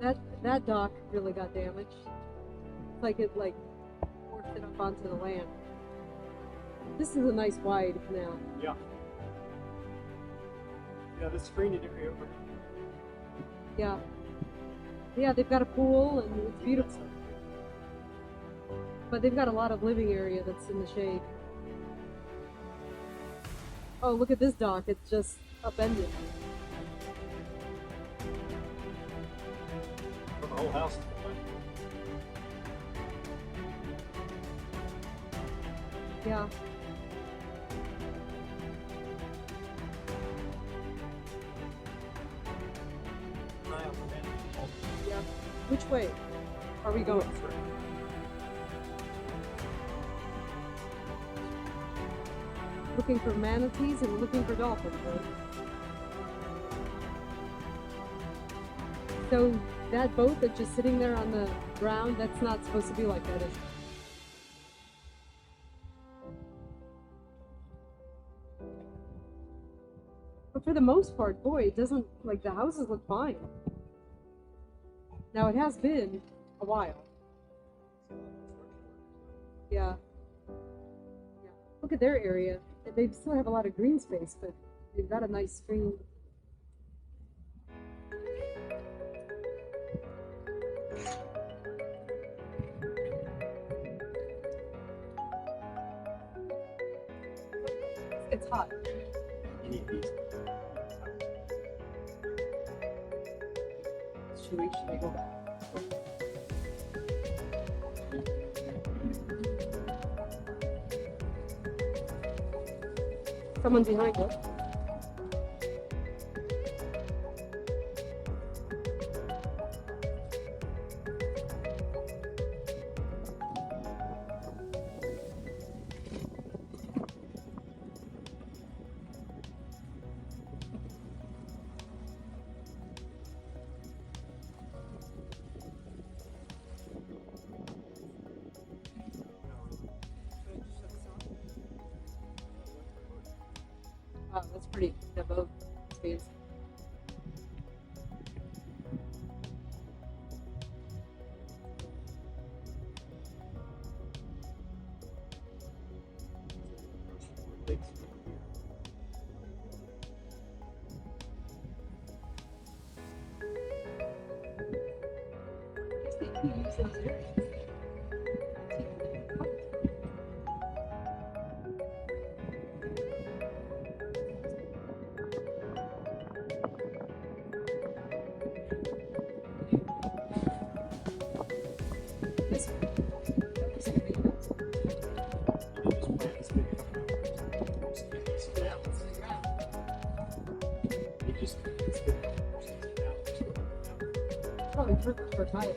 That dock really got damaged. It's like it forced it up onto the land. This is a nice wide canal. Yeah. Yeah, the screened area over. Yeah. Yeah, they've got a pool and it's beautiful. But they've got a lot of living area that's in the shade. Oh, look at this dock. It's just upended. The whole house. Yeah. Yeah. Which way are we going? Looking for manatees and looking for dolphins, right? So that boat that's just sitting there on the ground, that's not supposed to be like that, is it? But for the most part, boy, it doesn't, like, the houses look fine. Now, it has been a while. Yeah. Yeah. Look at their area. They still have a lot of green space, but they've got a nice screen. It's hot. Any of these. Should we go back? Someone behind us. Wow, that's pretty. The boat is fancy. Probably for time.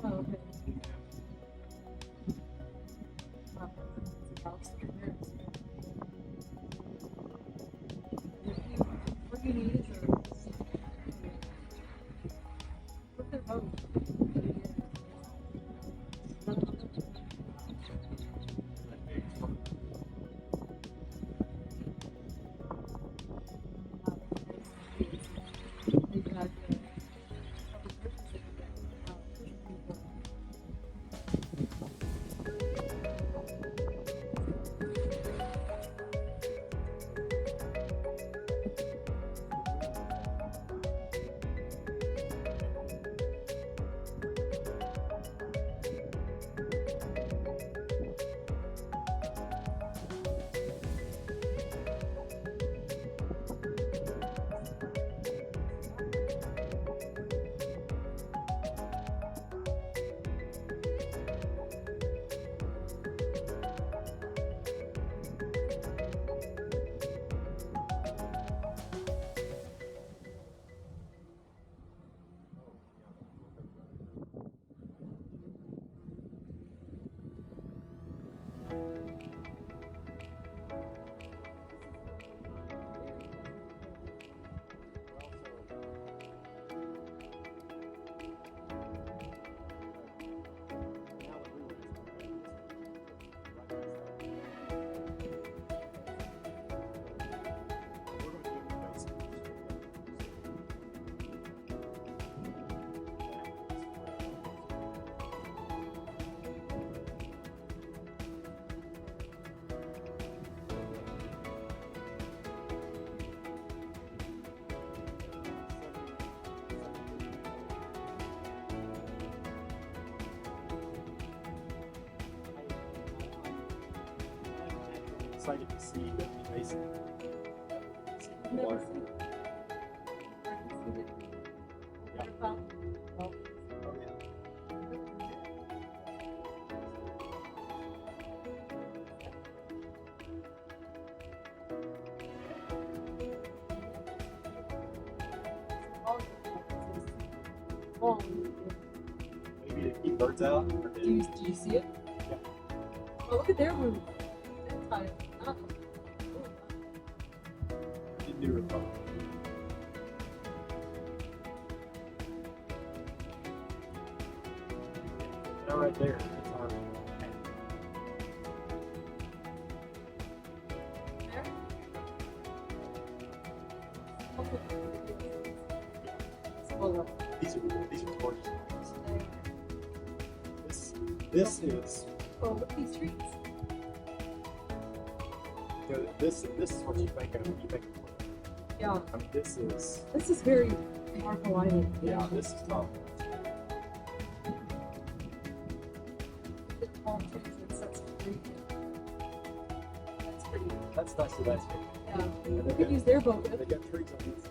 Oh, okay. Wow, it's a house right there. What do you need is what's their boat? excited to see Bimini Basin. See the Never water. seen it. Never seen it. Yeah. Never found it. Well, Oh, yeah. long. Maybe to keep birds out. Or Do you see it? Yeah. Oh, look at their roof. They're tired. Ah. Didn't do it. Now right there, it's our There? these are gorgeous. This is Oh, look at these trees. this is what you think of when you think of Florida. Yeah, I mean, this is very Marco Island. yeah, this is tough. The tall trees and sets of trees. That's pretty. That's nice. So that's good. Yeah, we could use their boat. They got trees on this.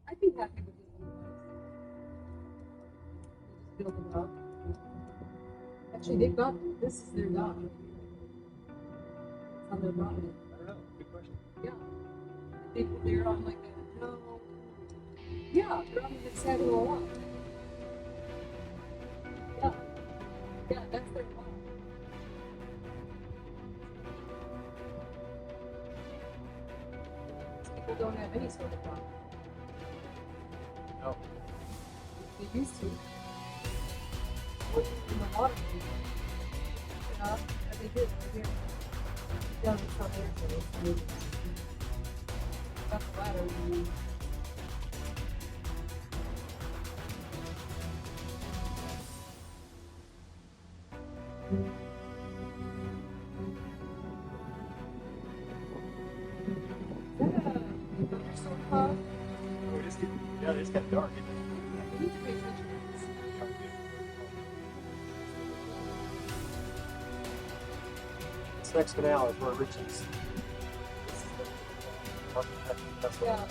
I'd be happy with this one. They just build it up. Actually, they've got, this is their dock. It's on their property. I don't know. Good question. Yeah. They're on like a, no. Yeah, they're on the Saginaw Lock. Yeah. Yeah, that's their dock. People don't have any sort of dock. No. They used to. In the water. Yeah, and they did right here. Yeah, it's not there, so it's moving. Got the ladder. Is that a crystal club? Oh, it is getting, yeah, it's kind of dark. Isn't it? We need to pay attention to this. This next canal is where Richie's. This is that's what- Yeah.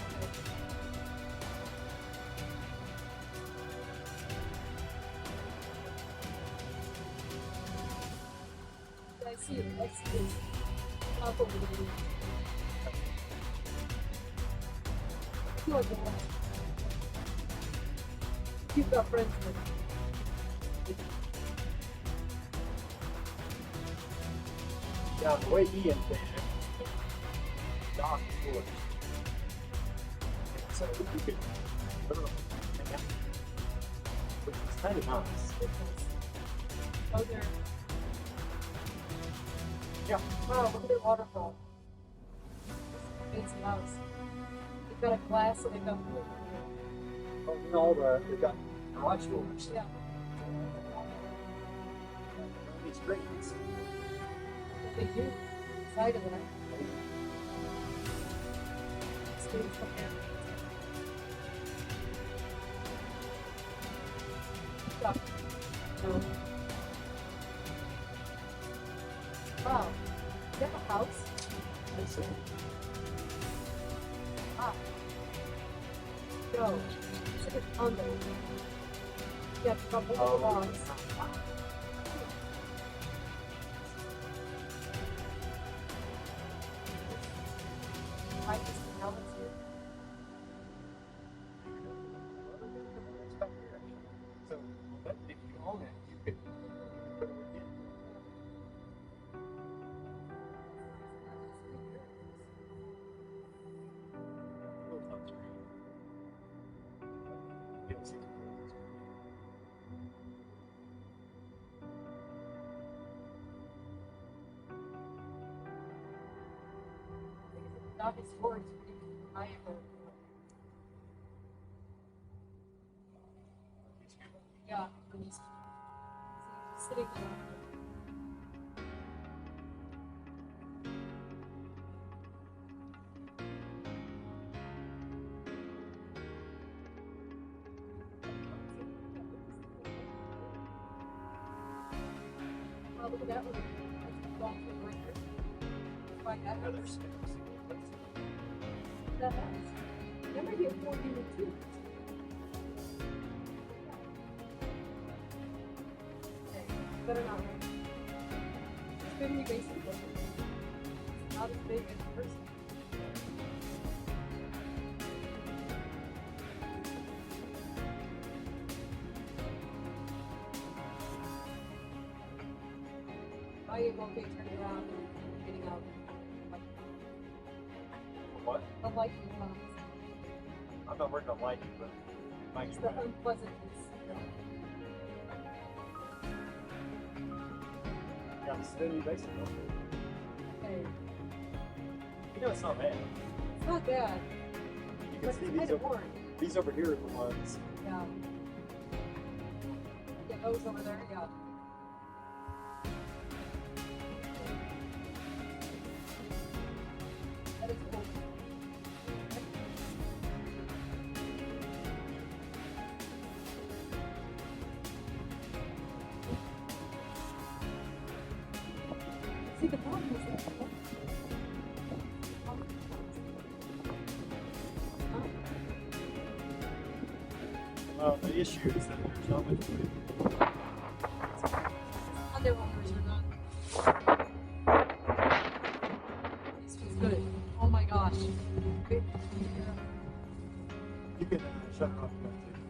I see it. I see it. Up over there. I feel like a lot. You've got friends with Yeah, the way he ended dock is wood. So you could literally hang out, which is kind of nice. Oh, there. Yeah. Wow, look at their waterfall. This is a fancy house. They've got a glass and they've got wood. Oh, and all they've got garage doors. Yeah. These screens. They do. Side of that. Students come here. Stop. No. Wow. Is that a house? I see. Ah. No. It's like a condo. Yeah, it's got multiple lots. Right, this canal is here. So, but if you own it, you could put it in. Little touch screen. You don't see the screen. Dock is forward pretty high for, yeah, I'm just sitting there. look at that one. That's a dolphin right there. Find that Another one. snakes. That has. That might be a 4 unit too. Okay, better not, right? It's Bimini Basin, but it's not as big as the first one. I am okay turning around and getting out. What? The liking comes. I'm not working on lighting, but might It's be the better. unpleasantness. Yeah, the Bimini Basin. Okay. You know it's not bad. It's not bad, You but can see it's these kind of over, boring. these over here are the ones. Yeah. Yeah, those over there, yeah. That is cool. See, the problem is that Well, the issue is that there's not much food. other owners are not. This was good. Oh my gosh. You can shut it off if you want to.